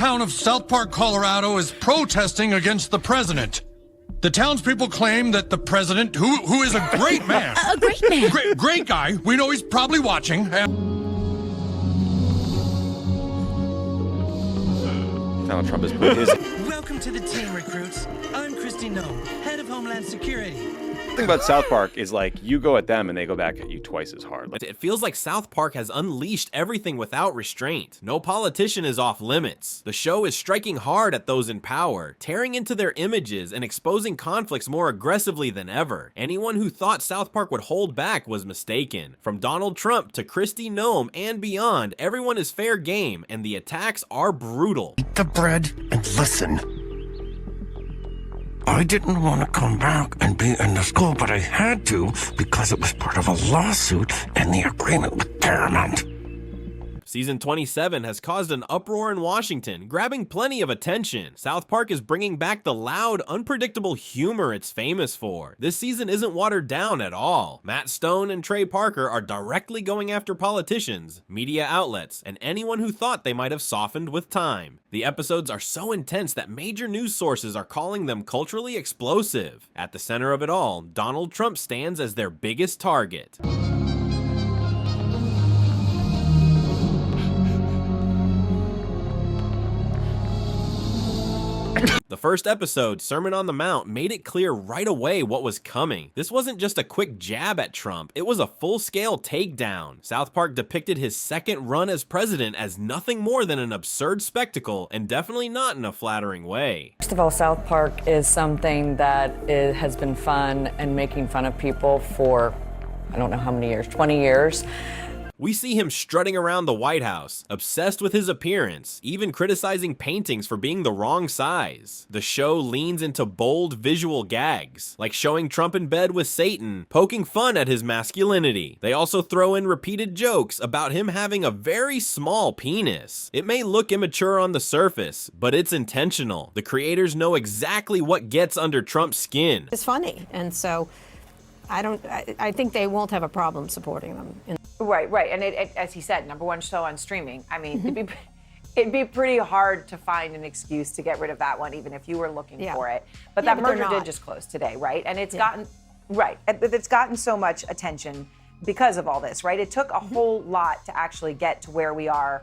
town of South Park, Colorado is protesting against the president. The townspeople claim that the president, who is a great man. A great man. Great guy. We know he's probably watching. Donald Trump has put his... Welcome to the team, recruits. I'm Christy Nome, head of Homeland Security. The thing about South Park is, like, you go at them and they go back at you twice as hard. It feels like South Park has unleashed everything without restraint. No politician is off limits. The show is striking hard at those in power, tearing into their images and exposing conflicts more aggressively than ever. Anyone who thought South Park would hold back was mistaken. From Donald Trump to Christy Nome and beyond, everyone is fair game, and the attacks are brutal. Eat the bread and listen. I didn't want to come back and be in the school, but I had to because it was part of a lawsuit and the agreement with Paramount. Season 27 has caused an uproar in Washington, grabbing plenty of attention. South Park is bringing back the loud, unpredictable humor it's famous for. This season isn't watered down at all. Matt Stone and Trey Parker are directly going after politicians, media outlets, and anyone who thought they might have softened with time. The episodes are so intense that major news sources are calling them culturally explosive. At the center of it all, Donald Trump stands as their biggest target. The first episode, Sermon on the Mount, made it clear right away what was coming. This wasn't just a quick jab at Trump, it was a full-scale takedown. South Park depicted his second run as president as nothing more than an absurd spectacle, and definitely not in a flattering way. First of all, South Park is something that has been fun and making fun of people for, I don't know how many years, 20 years. We see him strutting around the White House, obsessed with his appearance, even criticizing paintings for being the wrong size. The show leans into bold visual gags, like showing Trump in bed with Satan, poking fun at his masculinity. They also throw in repeated jokes about him having a very small penis. It may look immature on the surface, but it's intentional. The creators know exactly what gets under Trump's skin. It's funny, and so I think they won't have a problem supporting them. Right. And it, as he said, #1 show on streaming. I mean, it'd be pretty hard to find an excuse to get rid of that one, even if you were looking for it. But that merger did just close today, right? And it's it's gotten so much attention because of all this, right? It took a whole lot to actually get to where we are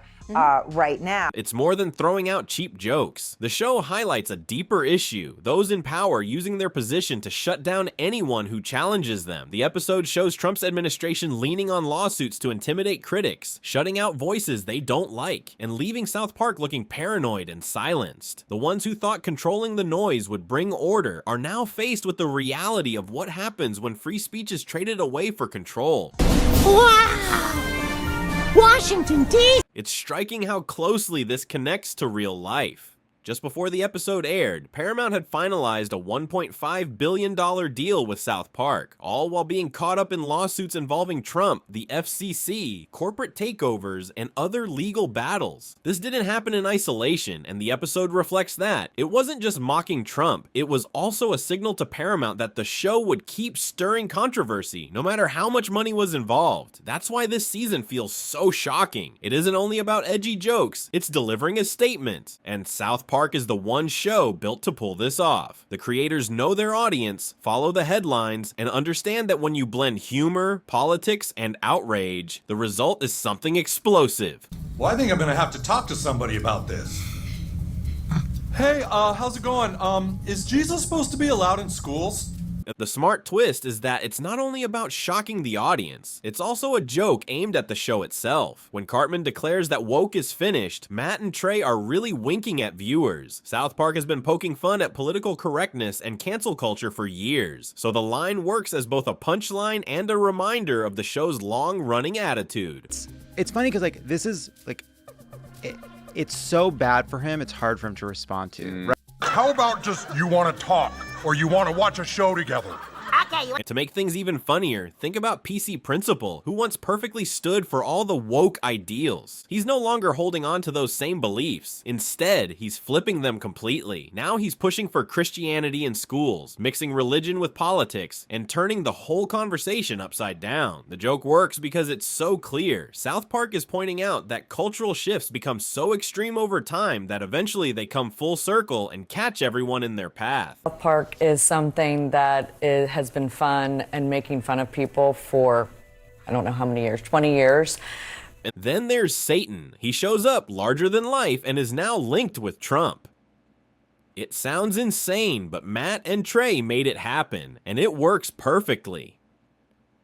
right now. It's more than throwing out cheap jokes. The show highlights a deeper issue, those in power using their position to shut down anyone who challenges them. The episode shows Trump's administration leaning on lawsuits to intimidate critics, shutting out voices they don't like, and leaving South Park looking paranoid and silenced. The ones who thought controlling the noise would bring order are now faced with the reality of what happens when free speech is traded away for control. Wow! Washington, D.C. It's striking how closely this connects to real life. Just before the episode aired, Paramount had finalized a $1.5 billion deal with South Park, all while being caught up in lawsuits involving Trump, the FCC, corporate takeovers, and other legal battles. This didn't happen in isolation, and the episode reflects that. It wasn't just mocking Trump, it was also a signal to Paramount that the show would keep stirring controversy, no matter how much money was involved. That's why this season feels so shocking. It isn't only about edgy jokes, it's delivering a statement, and South Park is the one show built to pull this off. The creators know their audience, follow the headlines, and understand that when you blend humor, politics, and outrage, the result is something explosive. Well, I think I'm gonna have to talk to somebody about this. Hey, how's it going? Is Jesus supposed to be allowed in schools? The smart twist is that it's not only about shocking the audience, it's also a joke aimed at the show itself. When Cartman declares that woke is finished, Matt and Trey are really winking at viewers. South Park has been poking fun at political correctness and cancel culture for years, so the line works as both a punchline and a reminder of the show's long-running attitude. It's funny because, like, this is, like, it's so bad for him, it's hard for him to respond to. Right? How about just you want to talk or you want to watch a show together? Okay. And to make things even funnier, think about PC Principal, who once perfectly stood for all the woke ideals. He's no longer holding on to those same beliefs. Instead, he's flipping them completely. Now he's pushing for Christianity in schools, mixing religion with politics, and turning the whole conversation upside down. The joke works because it's so clear. South Park is pointing out that cultural shifts become so extreme over time that eventually they come full circle and catch everyone in their path. South Park is something that has been fun and making fun of people for, I don't know how many years, 20 years. And then there's Satan. He shows up larger than life and is now linked with Trump. It sounds insane, but Matt and Trey made it happen, and it works perfectly.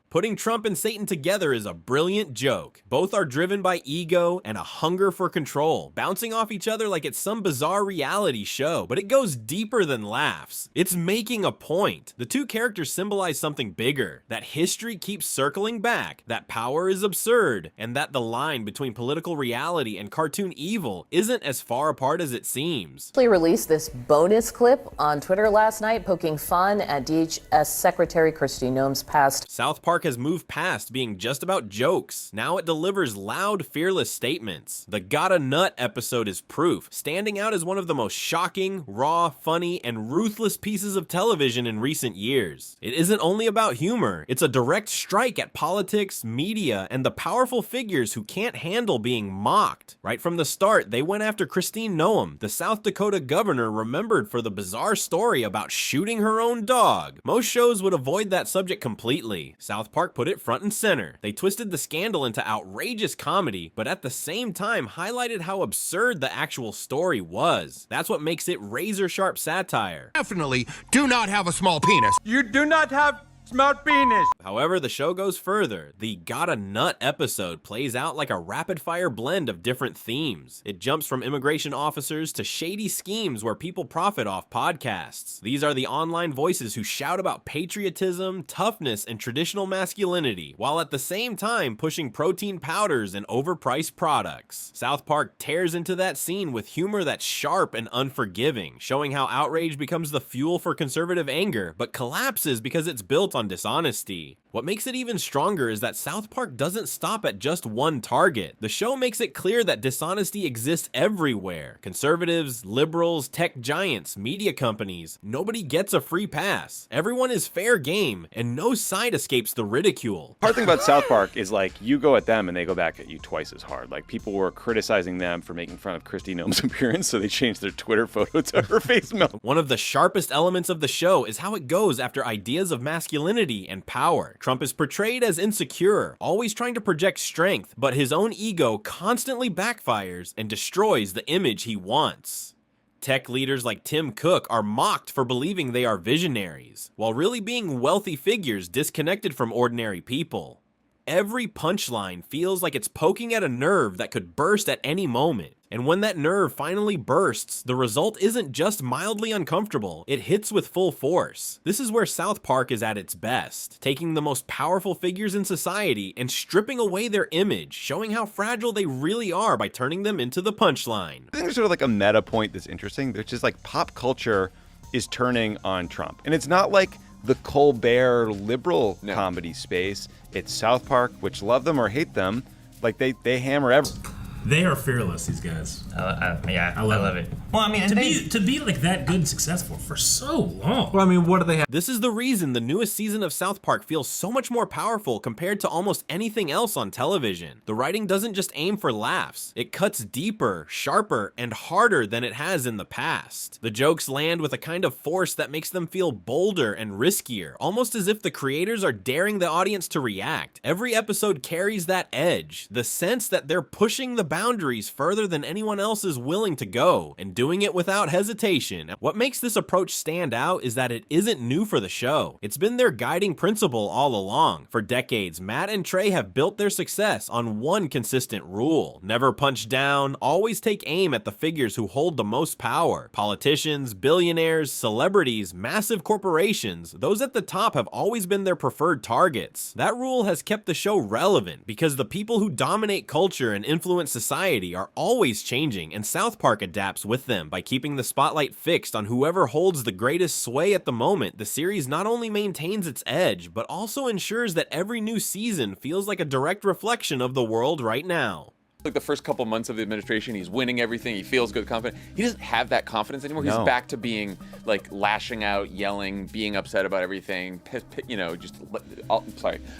Putting Trump and Satan together is a brilliant joke. Both are driven by ego and a hunger for control, bouncing off each other like it's some bizarre reality show, but it goes deeper than laughs. It's making a point. The two characters symbolize something bigger, that history keeps circling back, that power is absurd, and that the line between political reality and cartoon evil isn't as far apart as it seems. They released this bonus clip on Twitter last night, poking fun at DHS Secretary Kristi Noem's past. South Park has moved past being just about jokes. Now it delivers loud, fearless statements. The Gotta Nut episode is proof, standing out as one of the most shocking, raw, funny, and ruthless pieces of television in recent years. It isn't only about humor, it's a direct strike at politics, media, and the powerful figures who can't handle being mocked. Right from the start, they went after Kristi Noem, the South Dakota governor remembered for the bizarre story about shooting her own dog. Most shows would avoid that subject completely. South Park put it front and center. They twisted the scandal into outrageous comedy, but at the same time highlighted how absurd the actual story was. That's what makes it razor-sharp satire. Definitely do not have a small penis. You do not have small penis. However, the show goes further. The Gotta Nut episode plays out like a rapid-fire blend of different themes. It jumps from immigration officers to shady schemes where people profit off podcasts. These are the online voices who shout about patriotism, toughness, and traditional masculinity, while at the same time pushing protein powders and overpriced products. South Park tears into that scene with humor that's sharp and unforgiving, showing how outrage becomes the fuel for conservative anger, but collapses because it's built on dishonesty. What makes it even stronger is that South Park doesn't stop at just one target. The show makes it clear that dishonesty exists everywhere. Conservatives, liberals, tech giants, media companies, nobody gets a free pass. Everyone is fair game, and no side escapes the ridicule. Hard thing about South Park is like you go at them and they go back at you twice as hard. Like people were criticizing them for making fun of Kristi Noem's appearance, so they changed their Twitter photo to her face melt. One of the sharpest elements of the show is how it goes after ideas of masculinity and power. Trump is portrayed as insecure, always trying to project strength, but his own ego constantly backfires and destroys the image he wants. Tech leaders like Tim Cook are mocked for believing they are visionaries, while really being wealthy figures disconnected from ordinary people. Every punchline feels like it's poking at a nerve that could burst at any moment. And when that nerve finally bursts, the result isn't just mildly uncomfortable, it hits with full force. This is where South Park is at its best, taking the most powerful figures in society and stripping away their image, showing how fragile they really are by turning them into the punchline. I think there's sort of like a meta point that's interesting. There's just like pop culture is turning on Trump. And it's not like the Colbert liberal comedy space. It's South Park, which love them or hate them, like they hammer everything. They are fearless, these guys. Yeah, I love it. Well, I mean, to be like that good and successful for so long. Well, I mean, what do they have? This is the reason the newest season of South Park feels so much more powerful compared to almost anything else on television. The writing doesn't just aim for laughs. It cuts deeper, sharper, and harder than it has in the past. The jokes land with a kind of force that makes them feel bolder and riskier, almost as if the creators are daring the audience to react. Every episode carries that edge, the sense that they're pushing the boundaries further than anyone else is willing to go, and doing it without hesitation. What makes this approach stand out is that it isn't new for the show. It's been their guiding principle all along. For decades, Matt and Trey have built their success on one consistent rule: never punch down, always take aim at the figures who hold the most power. Politicians, billionaires, celebrities, massive corporations, those at the top have always been their preferred targets. That rule has kept the show relevant because the people who dominate culture and influence society are always changing, and South Park adapts with them. them by keeping the spotlight fixed on whoever holds the greatest sway at the moment. The series not only maintains its edge, but also ensures that every new season feels like a direct reflection of the world right now. Like the first couple months of the administration, he's winning everything. He feels good, confident. He doesn't have that confidence anymore. No. He's back to being like lashing out, yelling, being upset about everything. You know, just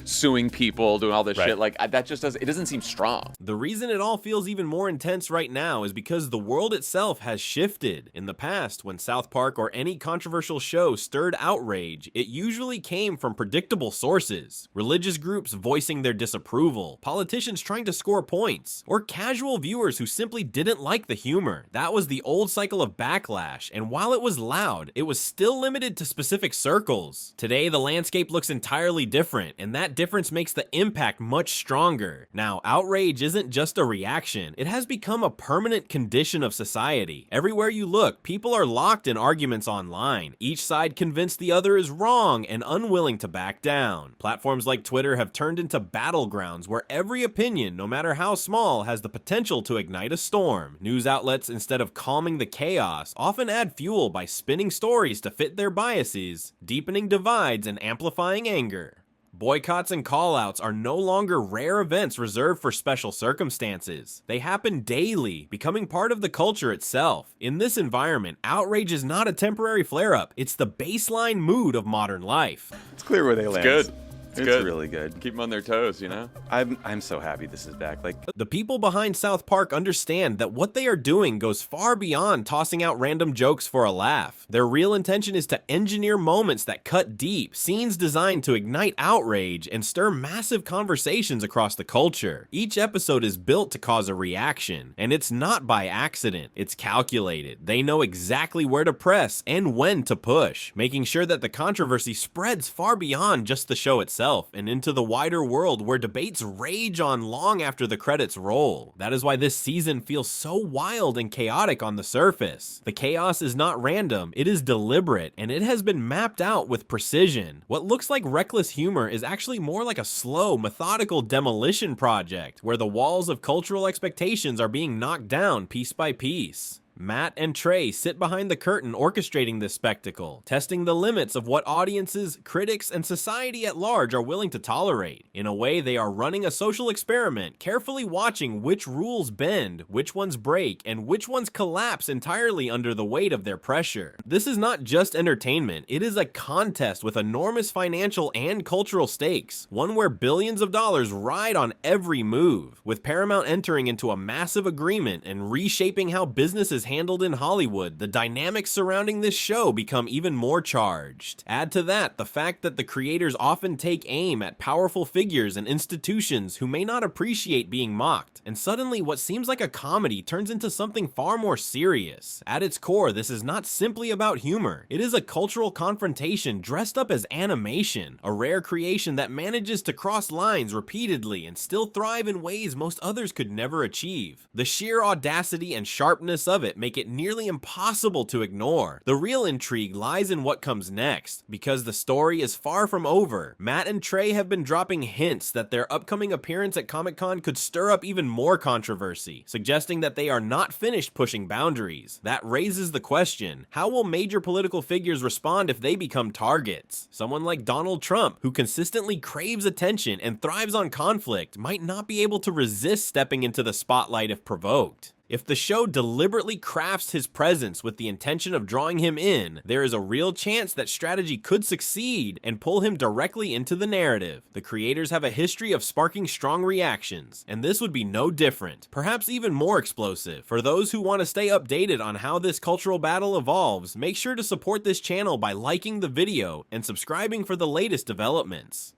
suing people, doing all this shit. Like that just doesn't seem strong. The reason it all feels even more intense right now is because the world itself has shifted. In the past, when South Park or any controversial show stirred outrage, it usually came from predictable sources: religious groups voicing their disapproval, politicians trying to score points, or casual viewers who simply didn't like the humor. That was the old cycle of backlash, and while it was loud, it was still limited to specific circles. Today, the landscape looks entirely different, and that difference makes the impact much stronger. Now, outrage isn't just a reaction, it has become a permanent condition of society. Everywhere you look, people are locked in arguments online, each side convinced the other is wrong and unwilling to back down. Platforms like Twitter have turned into battlegrounds where every opinion, no matter how small, has the potential to ignite a storm. News outlets, instead of calming the chaos, often add fuel by spinning stories to fit their biases, deepening divides and amplifying anger. Boycotts and callouts are no longer rare events reserved for special circumstances. They happen daily, becoming part of the culture itself. In this environment, outrage is not a temporary flare-up, it's the baseline mood of modern life. It's clear where they land. It's good. It's good. really good. Keep them on their toes, you know? I'm so happy this is back. Like, the people behind South Park understand that what they are doing goes far beyond tossing out random jokes for a laugh. Their real intention is to engineer moments that cut deep, scenes designed to ignite outrage and stir massive conversations across the culture. Each episode is built to cause a reaction, and it's not by accident. It's calculated. They know exactly where to press and when to push, making sure that the controversy spreads far beyond just the show itself and into the wider world where debates rage on long after the credits roll. That is why this season feels so wild and chaotic on the surface. The chaos is not random, it is deliberate, and it has been mapped out with precision. What looks like reckless humor is actually more like a slow, methodical demolition project, where the walls of cultural expectations are being knocked down piece by piece. Matt and Trey sit behind the curtain orchestrating this spectacle, testing the limits of what audiences, critics, and society at large are willing to tolerate. In a way, they are running a social experiment, carefully watching which rules bend, which ones break, and which ones collapse entirely under the weight of their pressure. This is not just entertainment, it is a contest with enormous financial and cultural stakes, one where billions of dollars ride on every move, with Paramount entering into a massive agreement and reshaping how businesses handled in Hollywood. The dynamics surrounding this show become even more charged. Add to that the fact that the creators often take aim at powerful figures and institutions who may not appreciate being mocked, and suddenly what seems like a comedy turns into something far more serious. At its core, this is not simply about humor. It is a cultural confrontation dressed up as animation, a rare creation that manages to cross lines repeatedly and still thrive in ways most others could never achieve. The sheer audacity and sharpness of it make it nearly impossible to ignore. The real intrigue lies in what comes next, because the story is far from over. Matt and Trey have been dropping hints that their upcoming appearance at Comic-Con could stir up even more controversy, suggesting that they are not finished pushing boundaries. That raises the question, how will major political figures respond if they become targets? Someone like Donald Trump, who consistently craves attention and thrives on conflict, might not be able to resist stepping into the spotlight if provoked. If the show deliberately crafts his presence with the intention of drawing him in, there is a real chance that strategy could succeed and pull him directly into the narrative. The creators have a history of sparking strong reactions, and this would be no different, perhaps even more explosive. For those who want to stay updated on how this cultural battle evolves, make sure to support this channel by liking the video and subscribing for the latest developments.